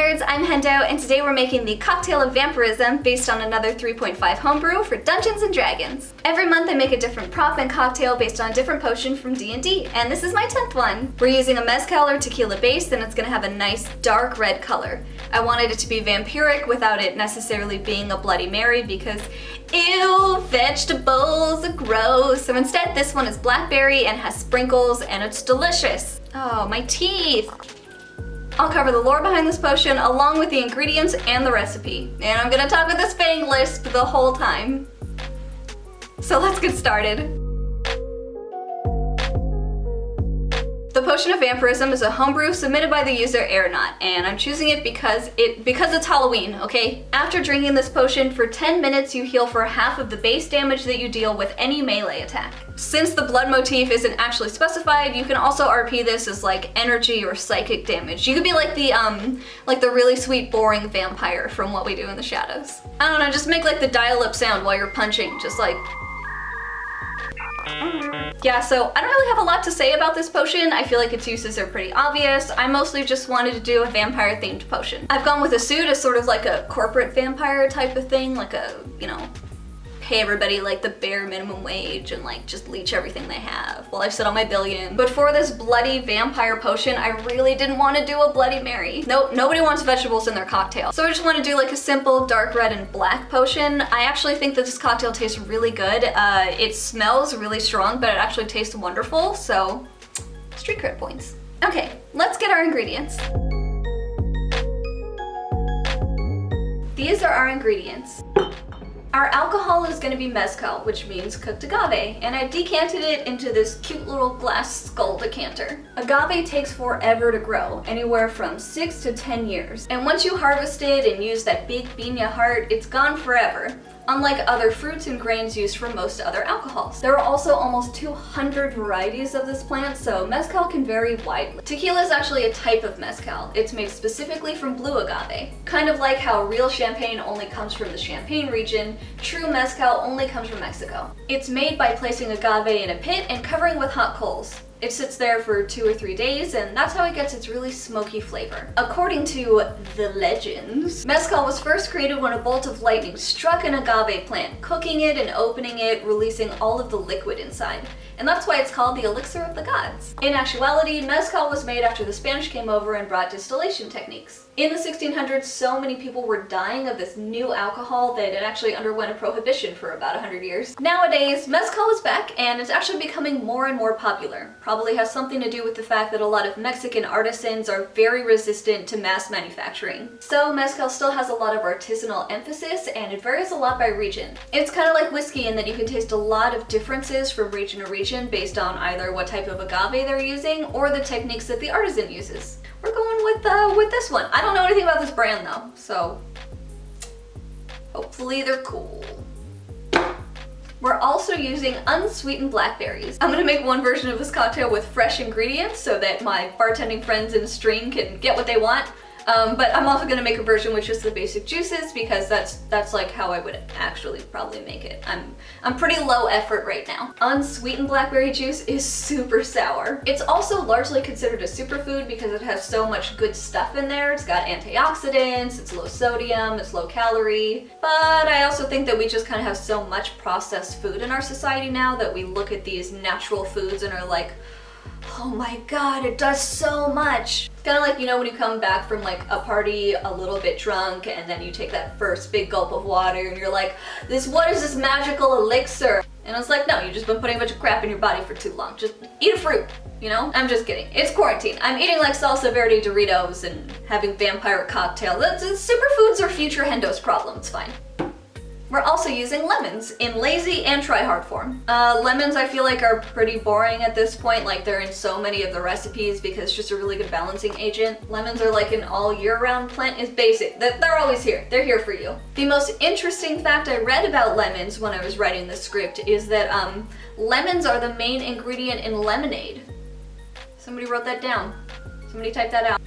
nerds, I'm Hendo, and today we're making the Cocktail of Vampirism based on another 3.5 homebrew for Dungeons & Dragons. Every month I make a different prop and cocktail based on a different potion from D&D, and this is my 10th one. We're using a Mezcal or Tequila base, and it's gonna have a nice dark red color. I wanted it to be vampiric without it necessarily being a Bloody Mary because ew, vegetables are gross. So instead this one is blackberry and has sprinkles and it's delicious. Oh, my teeth. I'll cover the lore behind this potion along with the ingredients and the recipe. And I'm gonna talk with a Spanglish the whole time. So let's get started. The Potion of Vampirism is a homebrew submitted by the user Aeronaut, and I'm choosing it because it's Halloween, okay? After drinking this potion for 10 minutes, you heal for half of the base damage that you deal with any melee attack. Since the blood motif isn't actually specified, you can also RP this as like energy or psychic damage. You could be like the really sweet, boring vampire from What We Do in the Shadows. I don't know, just make like the dial-up sound while you're punching, just like. Yeah, so I don't really have a lot to say about this potion. I feel like its uses are pretty obvious. I mostly just wanted to do a vampire themed potion. I've gone with a suit as sort of like a corporate vampire type of thing, like a, you know, pay everybody like the bare minimum wage and like just leech everything they have while I sit on my billion. But for this bloody vampire potion, I really didn't want to do a Bloody Mary. Nope, nobody wants vegetables in their cocktail. So I just want to do like a simple dark red and black potion. I actually think that this cocktail tastes really good. It smells really strong, but it actually tastes wonderful. So street cred points. Okay, let's get our ingredients. These are our ingredients. Our alcohol is going to be mezcal, which means cooked agave, and I've decanted it into this cute little glass skull decanter. Agave takes forever to grow, anywhere from 6 to 10 years. And once you harvest it and use that big piña heart, it's gone forever. Unlike other fruits and grains used for most other alcohols. There are also almost 200 varieties of this plant, so mezcal can vary widely. Tequila is actually a type of mezcal. It's made specifically from blue agave. Kind of like how real champagne only comes from the Champagne region, true mezcal only comes from Mexico. It's made by placing agave in a pit and covering with hot coals. It sits there for 2 or 3 days, and that's how it gets its really smoky flavor. According to the legends, mezcal was first created when a bolt of lightning struck an agave plant, cooking it and opening it, releasing all of the liquid inside. And that's why it's called the elixir of the gods. In actuality, mezcal was made after the Spanish came over and brought distillation techniques. In the 1600s, so many people were dying of this new alcohol that it actually underwent a prohibition for about 100 years. Nowadays, mezcal is back and it's actually becoming more and more popular. Probably has something to do with the fact that a lot of Mexican artisans are very resistant to mass manufacturing. So mezcal still has a lot of artisanal emphasis and it varies a lot by region. It's kind of like whiskey in that you can taste a lot of differences from region to region based on either what type of agave they're using or the techniques that the artisan uses. We're going with this one. I don't know anything about this brand though, so hopefully they're cool. We're also using unsweetened blackberries. I'm gonna make one version of this cocktail with fresh ingredients so that my bartending friends in the stream can get what they want. But I'm also gonna make a version with just the basic juices because that's like how I would actually probably make it. I'm pretty low effort right now. Unsweetened blackberry juice is super sour. It's also largely considered a superfood because it has so much good stuff in there. It's got antioxidants, it's low sodium, it's low calorie. But I also think that we just kind of have so much processed food in our society now that we look at these natural foods and are like, oh my god, it does so much. It's kind of like, you know, when you come back from like a party a little bit drunk and then you take that first big gulp of water and you're like, what is this magical elixir? And it's like, no, you've just been putting a bunch of crap in your body for too long. Just eat a fruit, you know? I'm just kidding. It's quarantine. I'm eating like salsa verde Doritos and having vampire cocktail. Superfoods are future HENDO'S problem. It's fine. We're also using lemons in lazy and try-hard form. Lemons I feel like are pretty boring at this point, like they're in so many of the recipes because it's just a really good balancing agent. Lemons are like an all year round plant is basic. They're always here. They're here for you. The most interesting fact I read about lemons when I was writing the script is that lemons are the main ingredient in lemonade. Somebody wrote that down. Somebody typed that out.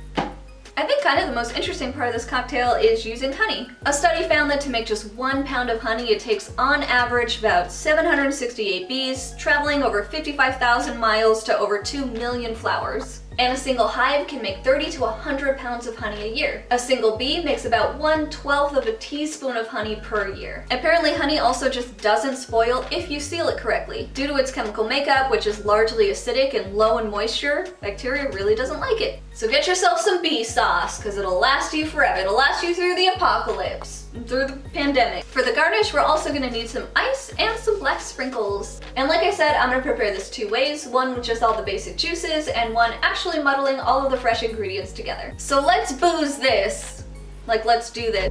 I think kind of the most interesting part of this cocktail is using honey. A study found that to make just 1 pound of honey, it takes on average about 768 bees, traveling over 55,000 miles to over 2 million flowers. And a single hive can make 30 to 100 pounds of honey a year. A single bee makes about 1/12 of a teaspoon of honey per year. Apparently honey also just doesn't spoil if you seal it correctly. Due to its chemical makeup, which is largely acidic and low in moisture, bacteria really doesn't like it. So get yourself some bee sauce, because it'll last you forever. It'll last you through the apocalypse, through the pandemic. For the garnish, we're also gonna need some ice and some black sprinkles. And like I said, I'm gonna prepare this two ways, one with just all the basic juices and one actually muddling all of the fresh ingredients together. So let's booze this. Like, let's do this.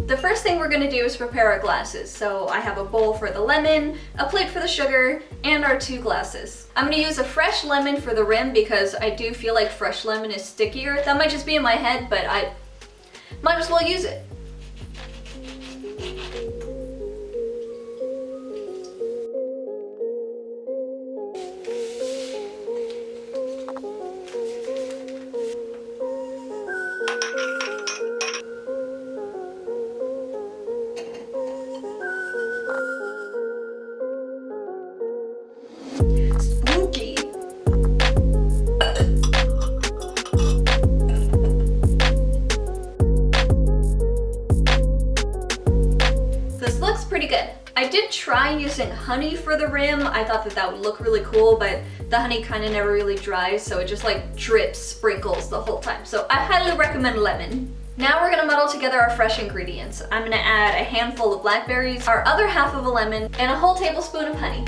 The first thing we're gonna do is prepare our glasses. So I have a bowl for the lemon, a plate for the sugar, and our 2 glasses. I'm gonna use a fresh lemon for the rim because I do feel like fresh lemon is stickier. That might just be in my head, but I might as well use it. I did try using honey for the rim. I thought that would look really cool, but the honey kind of never really dries, so it just like drips sprinkles the whole time. So I highly recommend lemon. Now we're gonna muddle together our fresh ingredients. I'm gonna add a handful of blackberries, our other half of a lemon, and a whole tablespoon of honey.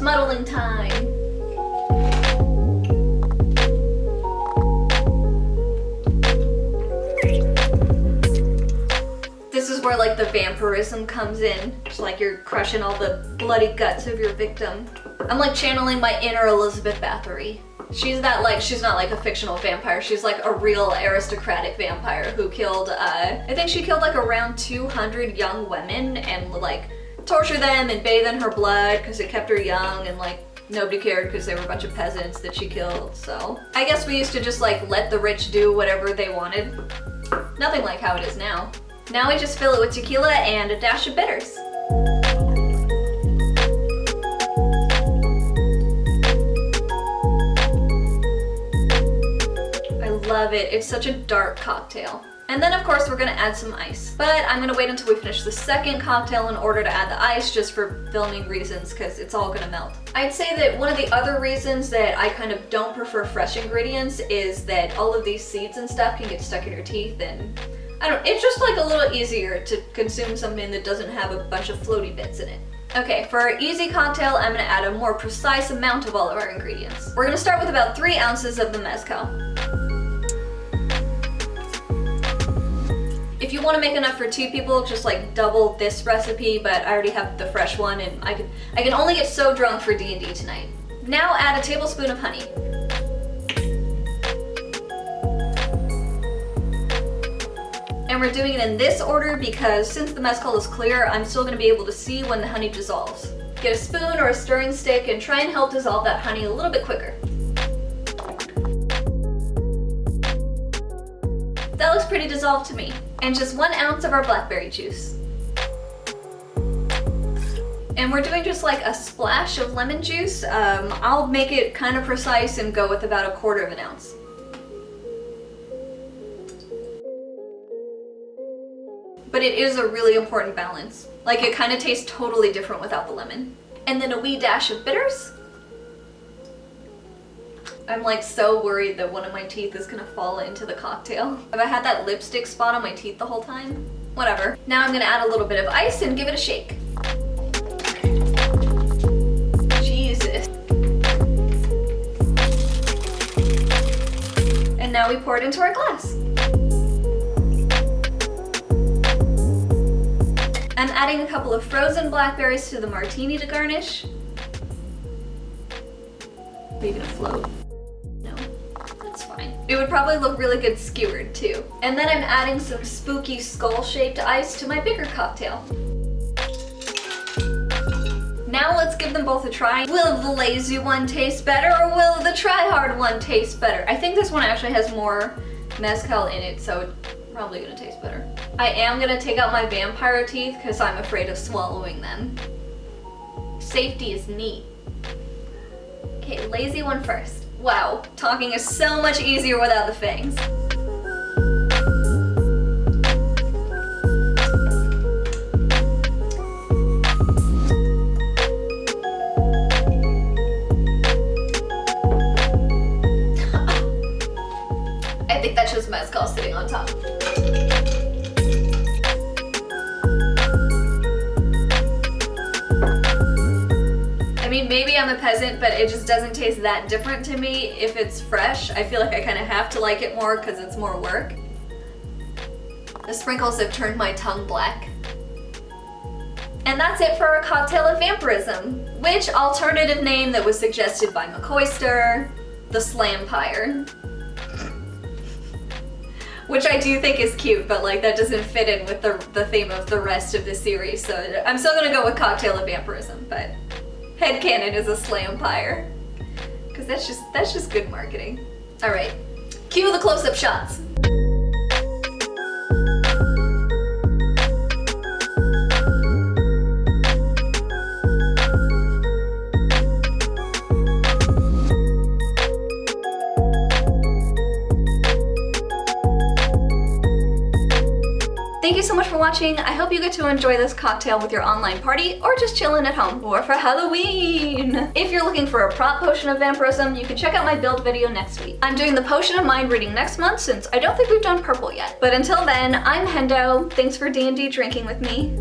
Muddling time. This is where like the vampirism comes in. It's like you're crushing all the bloody guts of your victim. I'm like channeling my inner Elizabeth Bathory. She's not like a fictional vampire. She's like a real aristocratic vampire who killed, I think she killed like around 200 young women and like torture them and bathe in her blood because it kept her young, and like nobody cared because they were a bunch of peasants that she killed. So I guess we used to just like let the rich do whatever they wanted. Nothing like how it is now. Now we just fill it with tequila and a dash of bitters. I love it. It's such a dark cocktail. And then of course we're gonna add some ice. But I'm gonna wait until we finish the second cocktail in order to add the ice, just for filming reasons, because it's all gonna melt. I'd say that one of the other reasons that I kind of don't prefer fresh ingredients is that all of these seeds and stuff can get stuck in your teeth, and it's just like a little easier to consume something that doesn't have a bunch of floaty bits in it. Okay, for our easy cocktail, I'm gonna add a more precise amount of all of our ingredients. We're gonna start with about 3 ounces of the mezcal. If you want to make enough for 2 people, just like double this recipe, but I already have the fresh one and I can only get so drunk for D&D tonight. Now add a tablespoon of honey. And we're doing it in this order because since the mezcal is clear, I'm still going to be able to see when the honey dissolves. Get a spoon or a stirring stick and try and help dissolve that honey a little bit quicker. That looks pretty dissolved to me. And just 1 ounce of our blackberry juice. And we're doing just like a splash of lemon juice. I'll make it kind of precise and go with about 1/4 of an ounce. But it is a really important balance. Like it kind of tastes totally different without the lemon. And then a wee dash of bitters. I'm like so worried that one of my teeth is gonna fall into the cocktail. Have I had that lipstick spot on my teeth the whole time? Whatever. Now I'm gonna add a little bit of ice and give it a shake. Jesus. And now we pour it into our glass. I'm adding a couple of frozen blackberries to the martini to garnish. Are you gonna float? It would probably look really good skewered too. And then I'm adding some spooky skull-shaped ice to my bigger cocktail. Now let's give them both a try. Will the lazy one taste better or will the try-hard one taste better? I think this one actually has more mezcal in it, so it's probably gonna taste better. I am gonna take out my vampire teeth because I'm afraid of swallowing them. Safety is neat. Okay, lazy one first. Wow, talking is so much easier without the fangs. I think that's just mezcal sitting on top. I mean, maybe I'm a peasant, but it just doesn't taste that different to me if it's fresh. I feel like I kind of have to like it more because it's more work. The sprinkles have turned my tongue black. And that's it for our cocktail of vampirism. Which alternative name that was suggested by McCoyster? The Slampire. Which I do think is cute, but like that doesn't fit in with the theme of the rest of the series, so I'm still gonna go with Cocktail of Vampirism, but headcanon is a Slampire. Because that's just good marketing. Alright, cue the close-up shots. Thank you so much for watching. I hope you get to enjoy this cocktail with your online party or just chilling at home or for Halloween. If you're looking for a prop potion of vampirism, you can check out my build video next week. I'm doing the Potion of Mind reading next month since I don't think we've done purple yet. But until then, I'm Hendo. Thanks for D&D drinking with me.